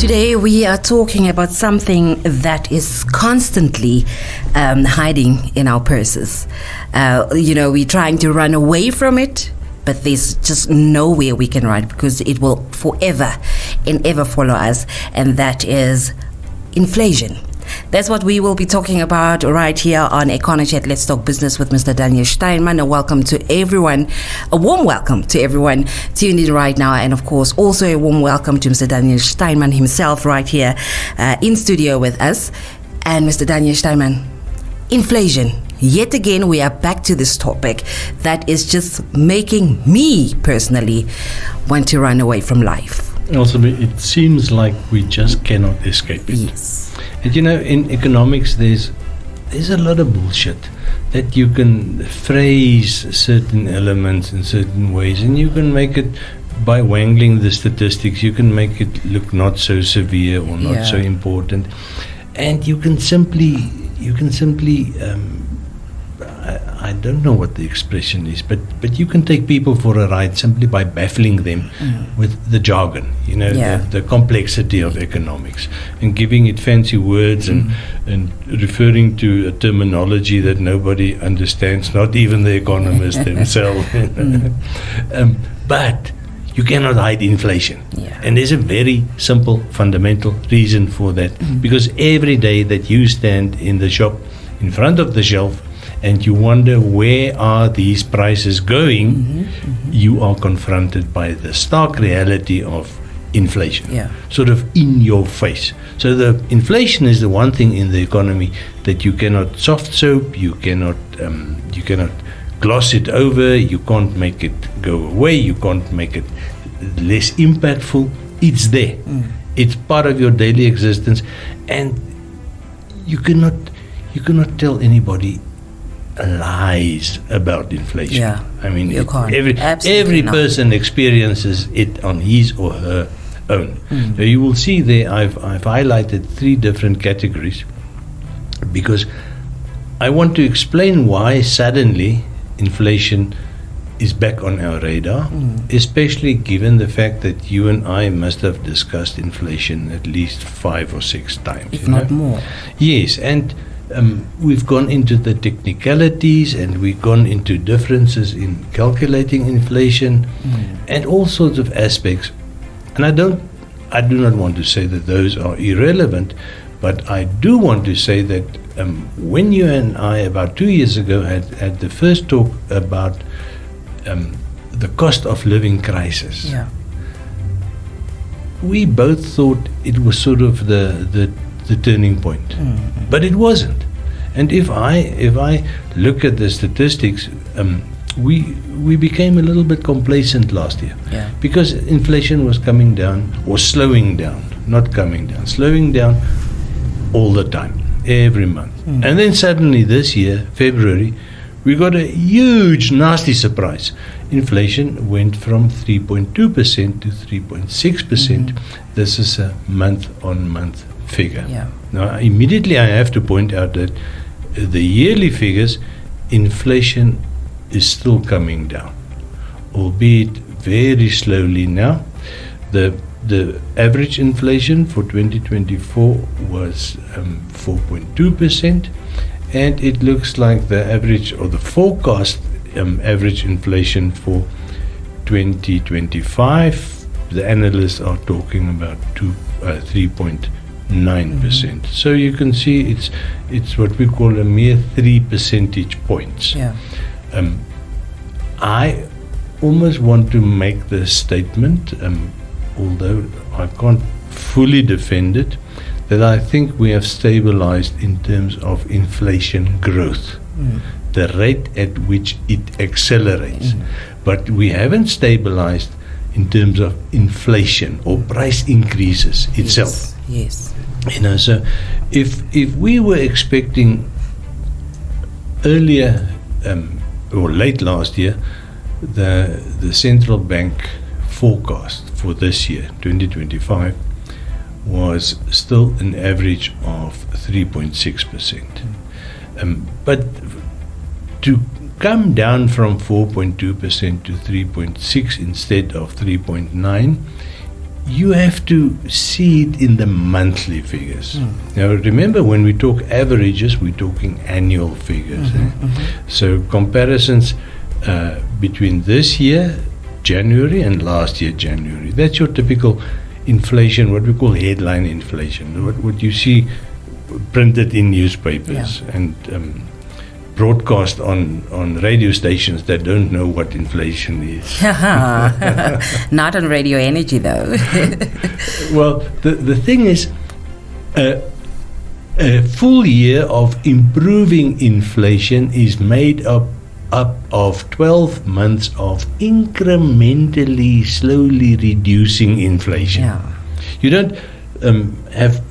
Today we are talking about something that is constantly hiding in our purses. We're trying to run away from it, but there's just nowhere we can run because it will forever and ever follow us, and that is inflation. That's what we will be talking about right here on EconoChat. Let's talk business with Mr. Daniel Steinman. A warm welcome to everyone tuned in right now, and of course also a warm welcome to Mr. Daniel Steinman himself right here in studio with us. And Mr. Daniel Steinman, inflation. Yet again, we are back to this topic that is just making me personally want to run away from life. Also, it seems like we just cannot escape it. Yes. And in economics, there's a lot of bullshit that you can phrase certain elements in certain ways, and you can make it by wangling the statistics. You can make it look not so severe or not so important, and you can simply. I don't know what the expression is, but you can take people for a ride simply by baffling them with the jargon, the complexity of economics, and giving it fancy words and referring to a terminology that nobody understands, not even the economists themselves. But you cannot hide inflation. Yeah. And there's a very simple, fundamental reason for that. Because every day that you stand in the shop, in front of the shelf, and you wonder where are these prices going, you are confronted by the stark reality of inflation, sort of in your face. So the inflation is the one thing in the economy that you cannot soft soap, you cannot gloss it over, you can't make it go away, you can't make it less impactful. It's there. It's part of your daily existence, and you cannot tell anybody lies about inflation. I mean, every person experiences it on his or her own. So you will see there I've highlighted 3 different categories because I want to explain why suddenly inflation is back on our radar, especially given the fact that you and I must have discussed inflation at least 5 or 6 times. If not more. Yes, and we've gone into the technicalities, and we've gone into differences in calculating inflation and all sorts of aspects. And I do not want to say that those are irrelevant, but I do want to say that when you and I about 2 years ago had the first talk about the cost of living crisis, we both thought it was sort of the turning point, but it wasn't. And if I look at the statistics, we became a little bit complacent last year because inflation was coming down or slowing down, not coming down, slowing down all the time, every month. And then suddenly this year, February, we got a huge, nasty surprise. Inflation went from 3.2% to 3.6%. This is a month-on-month figure. Now, immediately I have to point out that the yearly figures, inflation is still coming down, albeit very slowly now. The average inflation for 2024 was 4.2%, and it looks like the average or the forecast average inflation for 2025, the analysts are talking about 3.9%. So you can see it's what we call a mere 3 percentage points. I almost want to make the statement, although I can't fully defend it, that I think we have stabilized in terms of inflation growth, the rate at which it accelerates. But we haven't stabilized in terms of inflation or price increases itself. Yes. So if we were expecting earlier or late last year, the central bank forecast for this year, 2025, was still an average of 3.6%. But to come down from 4.2% to 3.6 instead of 3.9, you have to see it in the monthly figures. Now, remember, when we talk averages, we're talking annual figures. So comparisons between this year, January, and last year, January. That's your typical inflation, what we call headline inflation, what you see printed in newspapers and broadcast on radio stations that don't know what inflation is. Not on Radio Energy, though. Well, the thing is, a full year of improving inflation is made up of 12 months of incrementally, slowly reducing inflation. Yeah. You don't have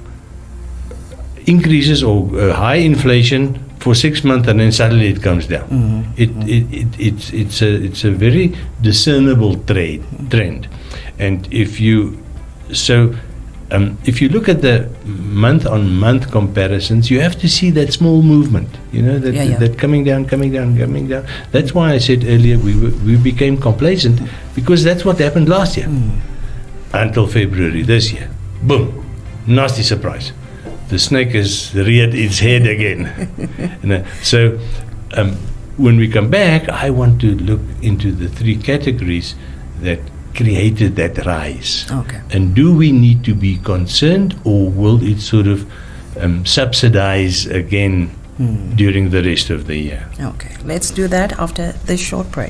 increases or high inflation for 6 months and then suddenly it comes down. It's a very discernible trend. And if you look at the month-on-month comparisons, you have to see that small movement, that coming down. That's why I said earlier we became complacent, because that's what happened last year. Until February this year. Boom. Nasty surprise. The snake has reared its head again. So when we come back, I want to look into the three categories that created that rise. Okay. And do we need to be concerned, or will it sort of subsidize again during the rest of the year? Okay, let's do that after this short break.